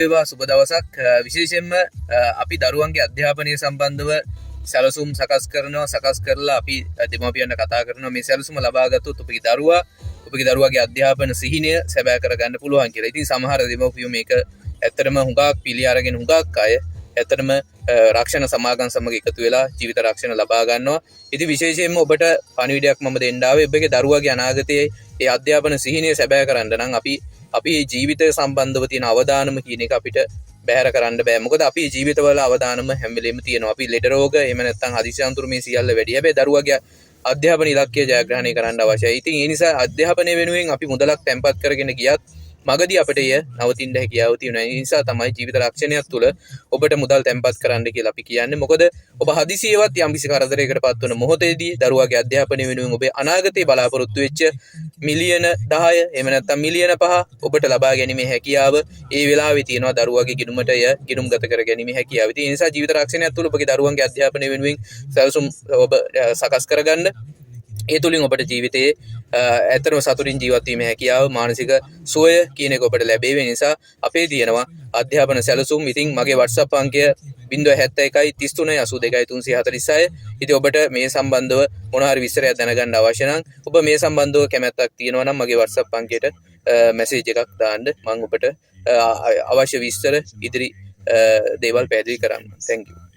ඒවා සුබ දවසක් විශේෂයෙන්ම අපි දරුවන්ගේ අධ්‍යාපනය සම්බන්ධව සැලසුම් සකස් කරලා අපි දෙමාපියන්ට කතා කරනවා මේ සැලසුම ලබා ගත්තොත් ඔබගේ දරුවාගේ අධ්‍යාපන සිහිනය සැබෑ කරගන්න පුළුවන් කියලා. ඉතින් සමහර දෙමාපියෝ මේක ඇත්තටම හුඟක් පිළි අරගෙන හුඟක් අය ඇත්තටම රක්ෂණ සමාගම් සමග එකතු වෙලා ජීවිත රක්ෂණ ලබා ගන්නවා. ඉතින් විශේෂයෙන්ම ඔබට පණිවිඩයක් මම දෙන්න ආවේ ඔබගේ දරුවාගේ අනාගතයේ ඒ අධ්‍යාපන සිහිනය සැබෑ කරන්න නම් අපි ජීවිතය සම්බන්ධව තියෙන අවදානම කියන එක අපිට බැහැර කරන්න බෑ. මොකද අපි ජීවිතවල අවදානම හැම වෙලෙම තියෙනවා. අපි ලෙඩ රෝග එහෙම නැත්නම් හදිසි අනතුරු මේ සියල්ල වැඩි. හැබැයි දරුවාගේ අධ්‍යාපන ඉලක්කය ජයග්‍රහණය කරන්න අවශ්‍යයි. ඉතින් ඒ නිසා අධ්‍යාපනය වෙනුවෙන් අපි මුදලක් තැන්පත් කරගෙන ගියත් මගදී අපිට එය නවතින්න හැකියාව තියෙනවා. ඒ නිසා තමයි ජීවිත රක්ෂණයක් තුළ ඔබට මුදල් තැන්පත් කරන්න කියලා අපි කියන්නේ. මොකද ඔබ හදිසියෙවත් යම්කිසි කරදරයකට පත්වන මොහොතේදී දරුවාගේ අධ්‍යාපනය වෙනුවෙන් ඔබේ අනාගතේ බලාපොරොත්තු වෙච්ච මිලියන 10 එහෙම නැත්නම් මිලියන 5 ඔබට ලබා ගැනීමේ හැකියාව ඒ වෙලාවේ තියෙනවා දරුවාගේ ගිණුමට ගිණුම්ගත කර ගැනීමේ හැකියාව. ඒ නිසා ජීවිත රක්ෂණයක් තුළ ඔබගේ දරුවන්ගේ අධ්‍යාපනය වෙනුවෙන් සැලසුම් ඔබ සකස් කරගන්න. ඒ තුලින් ඔබට ජීවිතයේ ඇත්තටම සතුටින් ජීවත් වීමේ හැකියාව මානසික සුවය කියන එක ඔබට ලැබේ. ඒ නිසා අපේ තියෙනවා අධ්‍යාපන සැලසුම්. ඉතින් මගේ WhatsApp අංකය 071 33 82 346. ඉතින් ඔබට මේ සම්බන්ධව මොන හරි විස්තරයක් දැනගන්න අවශ්‍ය නම් ඔබ මේ සම්බන්ධව කැමැත්තක් තියෙනවා නම් මගේ WhatsApp අංකයට මැසේජ් එකක් දාන්න. මම ඔබට අවශ්‍ය විස්තර ඉදිරි දේවල් පැහැදිලි කරන්න. Thank you.